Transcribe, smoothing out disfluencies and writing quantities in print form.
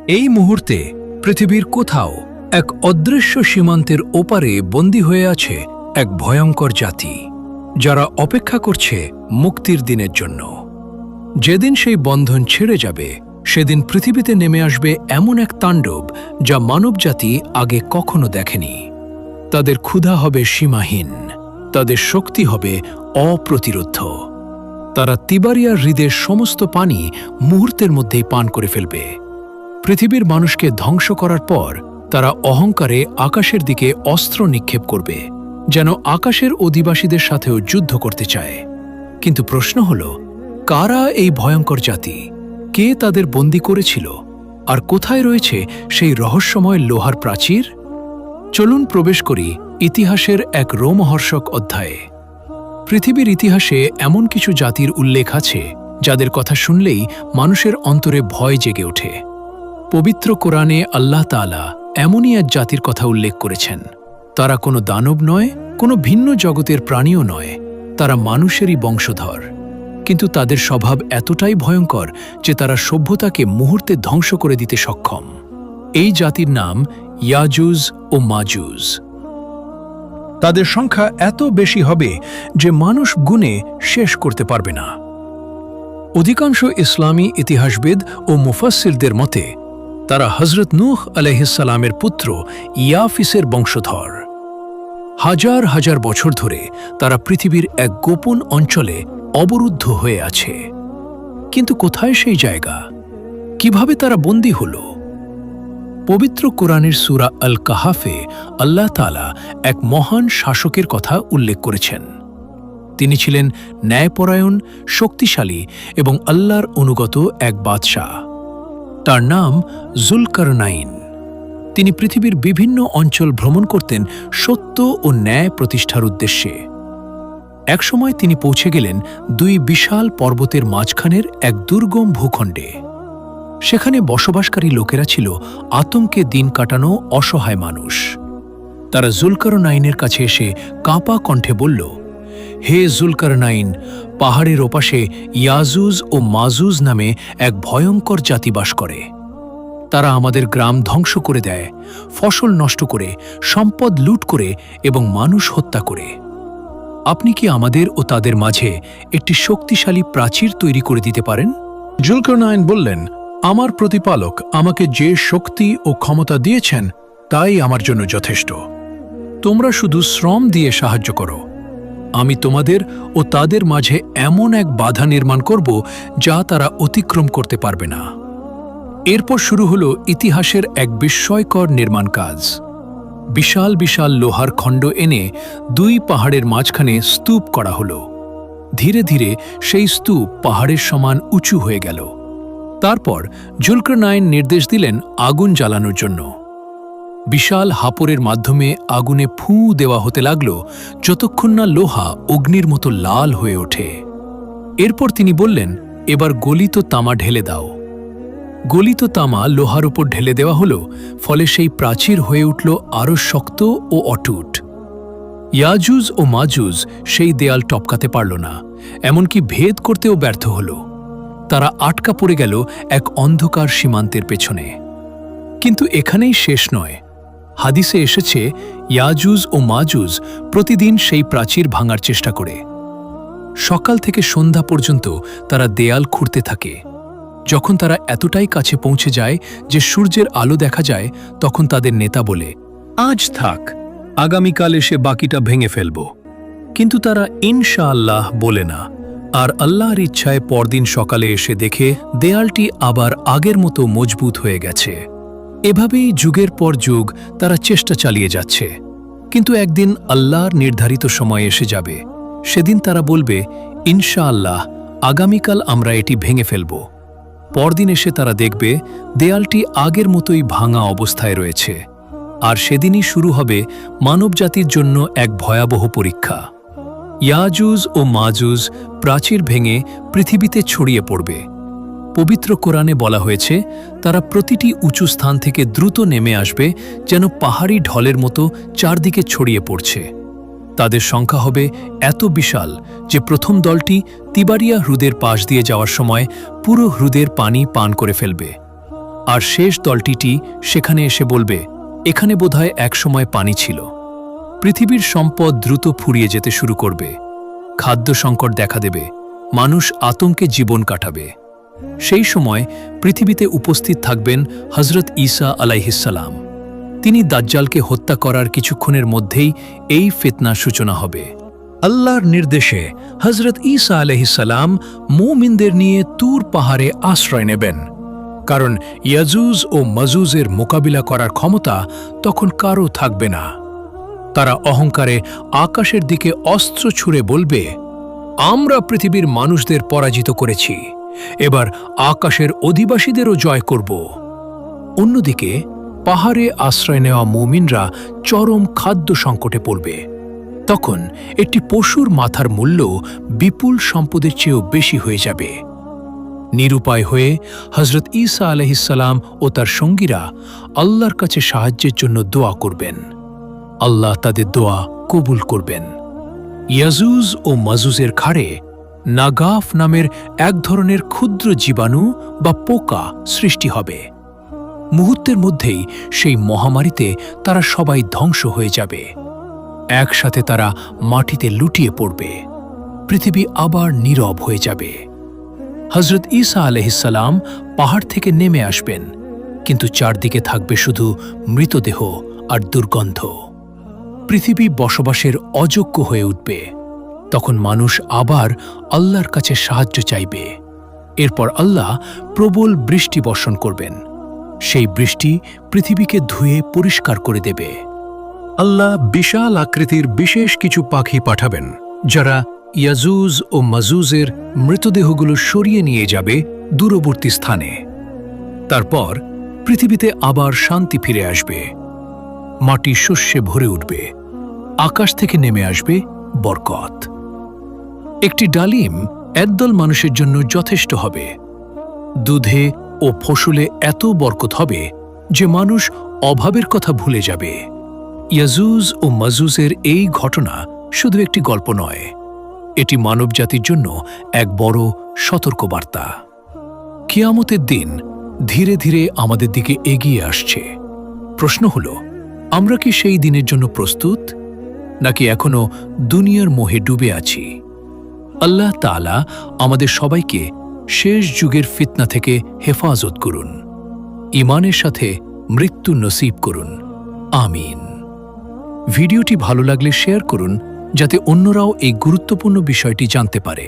এই মুহূর্তে পৃথিবীর কোথাও এক অদৃশ্য সীমান্তের ওপারে বন্দী হয়ে আছে এক ভয়ঙ্কর জাতি, যারা অপেক্ষা করছে মুক্তির দিনের জন্য। যেদিন সেই বন্ধন ছেড়ে যাবে, সেদিন পৃথিবীতে নেমে আসবে এমন এক তাণ্ডব যা মানবজাতি আগে কখনো দেখেনি। তাদের ক্ষুধা হবে সীমাহীন, তাদের শক্তি হবে অপ্রতিরোধ্য। তারা তিবারিয়ার হ্রদের সমস্ত পানি মুহূর্তের মধ্যেই পান করে ফেলবে। পৃথিবীর মানুষকে ধ্বংস করার পর তারা অহংকারে আকাশের দিকে অস্ত্র নিক্ষেপ করবে, যেন আকাশের অধিবাসীদের সাথেও যুদ্ধ করতে চায়। কিন্তু প্রশ্ন হল, কারা এই ভয়ঙ্কর জাতি? কে তাদের বন্দী করেছিল? আর কোথায় রয়েছে সেই রহস্যময় লোহার প্রাচীর? চলুন প্রবেশ করি ইতিহাসের এক রোমহর্ষক অধ্যায়ে। পৃথিবীর ইতিহাসে এমন কিছু জাতির উল্লেখ আছে যাদের কথা শুনলেই মানুষের অন্তরে ভয় জেগে ওঠে। পবিত্র কোরআনে আল্লাহ তাআলা এমনই এক জাতির কথা উল্লেখ করেছেন। তারা কোনো দানব নয়, কোনো ভিন্ন জগতের প্রাণীও নয়, তারা মানুষেরই বংশধর। কিন্তু তাদের স্বভাব এতটাই ভয়ঙ্কর যে তারা সভ্যতাকে মুহূর্তে ধ্বংস করে দিতে সক্ষম। এই জাতির নাম ইয়াজুজ ও মাজুজ। তাদের সংখ্যা এত বেশি হবে যে মানুষ গুণে শেষ করতে পারবে না। অধিকাংশ ইসলামী ইতিহাসবিদ ও মুফাসসিরদের মতে তারা হযরত নূহ আলাইহিস সালামের পুত্র ইয়াফিসের বংশধর। হাজার হাজার বছর ধরে তারা পৃথিবীর এক গোপন অঞ্চলে অবরুদ্ধ হয়ে আছে। কিন্তু কোথায় সেই জায়গা? কিভাবে তারা বন্দী হল? পবিত্র কোরআনের সূরা আল কাহাফে আল্লাহ তাআলা এক মহান শাসকের কথা উল্লেখ করেছেন। তিনি ছিলেন ন্যায়পরায়ণ, শক্তিশালী এবং আল্লাহর অনুগত এক বাদশাহ। তার নাম যুলকারনাইন। তিনি পৃথিবীর বিভিন্ন অঞ্চল ভ্রমণ করতেন সত্য ও ন্যায় প্রতিষ্ঠার উদ্দেশ্যে। একসময় তিনি পৌঁছে গেলেন দুই বিশাল পর্বতের মাঝখানের এক দুর্গম ভূখণ্ডে। সেখানে বসবাসকারী লোকেরা ছিল আতঙ্কে দিন কাটানো অসহায় মানুষ। তারা যুলকারনাইনের কাছে এসে কাঁপা কণ্ঠে বলল, হে যুলকারনাইন, পাহাড়ের ওপাশে ইয়াজুজ ও মাজুজ নামে এক ভয়ঙ্কর জাতি বাস করে। তারা আমাদের গ্রাম ধ্বংস করে দেয়, ফসল নষ্ট করে, সম্পদ লুট করে এবং মানুষ হত্যা করে। আপনি কি আমাদের ও তাদের মাঝে একটি শক্তিশালী প্রাচীর তৈরি করে দিতে পারেন? যুলকারনাইন বললেন, আমার প্রতিপালক আমাকে যে শক্তি ও ক্ষমতা দিয়েছেন তাই আমার জন্য যথেষ্ট। তোমরা শুধু শ্রম দিয়ে সাহায্য করো। আমি তোমাদের ও তাদের মাঝে এমন এক বাধা নির্মাণ করব যা তারা অতিক্রম করতে পারবে না। এরপর শুরু হলো ইতিহাসের এক বিস্ময়কর নির্মাণ কাজ। বিশাল বিশাল লোহার খণ্ড এনে দুই পাহাড়ের মাঝখানে স্তূপ করা হলো। ধীরে ধীরে সেই স্তূপ পাহাড়ের সমান উঁচু হয়ে গেল। তারপর যুলকারনাইন নির্দেশ দিলেন আগুন জ্বালানোর জন্য। বিশাল হাপরের মাধ্যমে আগুনে ফুঁ দেওয়া হতে লাগল যতক্ষণ না লোহা অগ্নির মতো লাল হয়ে ওঠে। এরপর তিনি বললেন, এবার গলিত তামা ঢেলে দাও। গলিত তামা লোহার উপর ঢেলে দেওয়া হলো, ফলে সেই প্রাচীর হয়ে উঠল আরও শক্ত ও অটুট। ইয়াজুজ ও মাজুজ সেই দেয়াল টপকাতে পারল না, এমনকি ভেদ করতেও ব্যর্থ হল। তারা আটকা পড়ে গেল এক অন্ধকার সীমান্তের পেছনে। কিন্তু এখানেই শেষ নয়। হাদিসে এসেছে, ইয়াজুজ ও মাজুজ প্রতিদিন সেই প্রাচীর ভাঙার চেষ্টা করে। সকাল থেকে সন্ধ্যা পর্যন্ত তারা দেয়াল খুঁড়তে থাকে। যখন তারা এতটাই কাছে পৌঁছে যায় যে সূর্যের আলো দেখা যায়, তখন তাদের নেতা বলে, আজ থাক, আগামীকাল এসে বাকিটা ভেঙে ফেলব। কিন্তু তারা ইনশাআল্লাহ বলে না, আর আল্লাহর ইচ্ছায় পরদিন সকালে এসে দেখে দেয়ালটি আবার আগের মতো মজবুত হয়ে গেছে। এভাবেই যুগের পর যুগ তারা চেষ্টা চালিয়ে যাচ্ছে। কিন্তু একদিন আল্লাহর নির্ধারিত সময় এসে যাবে। সেদিন তারা বলবে, ইনশাআল্লাহ আগামীকাল আমরা এটি ভেঙে ফেলব। পরদিন এসে তারা দেখবে দেয়ালটি আগের মতোই ভাঙা অবস্থায় রয়েছে। আর সেদিনই শুরু হবে মানবজাতির জন্য এক ভয়াবহ পরীক্ষা। ইয়াজুজ ও মাজুজ প্রাচীর ভেঙে পৃথিবীতে ছড়িয়ে পড়বে। পবিত্র কোরআনে বলা হয়েছে, তারা প্রতিটি উঁচু স্থান থেকে দ্রুত নেমে আসবে, যেন পাহাড়ি ঢলের মতো চারদিকে ছড়িয়ে পড়ছে। তাদের সংখ্যা হবে এত বিশাল যে প্রথম দলটি তিবারিয়া হ্রদের পাশ দিয়ে যাওয়ার সময় পুরো হ্রদের পানি পান করে ফেলবে। আর শেষ দলটিটি সেখানে এসে বলবে, এখানে বোধহয় একসময় পানি ছিল। পৃথিবীর সম্পদ দ্রুত ফুরিয়ে যেতে শুরু করবে, খাদ্য সংকট দেখা দেবে, মানুষ আতঙ্কে জীবন কাটাবে। সেই সময় পৃথিবীতে উপস্থিত থাকবেন হজরত ঈসা আলাইহিসসালাম। তিনি দাজ্জালকে হত্যা করার কিছুক্ষণের মধ্যেই এই ফিতনার সূচনা হবে। আল্লাহর নির্দেশে হজরত ঈসা আলাইহিসসালাম মুমিনদের নিয়ে তুর পাহাড়ে আশ্রয় নেবেন, কারণ ইয়াজুজ ও মাজুজের মোকাবিলা করার ক্ষমতা তখন কারও থাকবে না। তারা অহংকারে আকাশের দিকে অস্ত্র ছুঁড়ে বলবে, আমরা পৃথিবীর মানুষদের পরাজিত করেছি, এবার আকাশের অধিবাসীদেরও জয় করব। অন্যদিকে পাহাড়ে আশ্রয় নেওয়া মুমিনরা চরম খাদ্য সংকটে পড়বে। তখন একটি পশুর মাথার মূল্য বিপুল সম্পদের চেয়েও বেশি হয়ে যাবে। নিরুপায় হয়ে হজরত ঈসা আলাইহিসসালাম ও তার সঙ্গীরা আল্লাহর কাছে সাহায্যের জন্য দোয়া করবেন। আল্লাহ তাদের দোয়া কবুল করবেন। ইয়াজুজ ও মাজুজের ঘাড়ে নাগাফ নামের এক ধরনের ক্ষুদ্র জীবাণু বা পোকা সৃষ্টি হবে। মুহূর্তের মধ্যেই সেই মহামারীতে তারা সবাই ধ্বংস হয়ে যাবে। একসাথে তারা মাটিতে লুটিয়ে পড়বে। পৃথিবী আবার নীরব হয়ে যাবে। হজরত ঈসা আলাইহিসসালাম পাহাড় থেকে নেমে আসবেন, কিন্তু চারদিকে থাকবে শুধু মৃতদেহ আর দুর্গন্ধ। পৃথিবী বসবাসের অযোগ্য হয়ে উঠবে। তখন মানুষ আবার আল্লাহর কাছে সাহায্য চাইবে। এরপর আল্লাহ প্রবল বৃষ্টি বর্ষণ করবেন। সেই বৃষ্টি পৃথিবীকে ধুয়ে পরিষ্কার করে দেবে। আল্লাহ বিশাল আকৃতির বিশেষ কিছু পাখি পাঠাবেন, যারা ইয়াজুজ ও মাজুজের মৃতদেহগুলো সরিয়ে নিয়ে যাবে দূরবর্তী স্থানে। তারপর পৃথিবীতে আবার শান্তি ফিরে আসবে। মাটি শস্যে ভরে উঠবে। আকাশ থেকে নেমে আসবে বরকত। একটি ডালিম একদল মানুষের জন্য যথেষ্ট হবে। দুধে ও ফসলে এত বরকত হবে যে মানুষ অভাবের কথা ভুলে যাবে। ইয়াজুজ ও মাজুজের এই ঘটনা শুধু একটি গল্প নয়, এটি মানবজাতির জন্য এক বড় সতর্কবার্তা। কিয়ামতের দিন ধীরে ধীরে আমাদের দিকে এগিয়ে আসছে। প্রশ্ন হল, আমরা কি সেই দিনের জন্য প্রস্তুত, নাকি এখনো দুনিয়ার মোহে ডুবে আছি? আল্লাহ তাআলা আমাদের সবাইকে শেষ যুগের ফিতনা থেকে হেফাজত করুন। ঈমানের সাথে মৃত্যু নসিব করুন। আমিন। ভিডিওটি ভালো লাগলে শেয়ার করুন, যাতে অন্যরাও এই গুরুত্বপূর্ণ বিষয়টি জানতে পারে।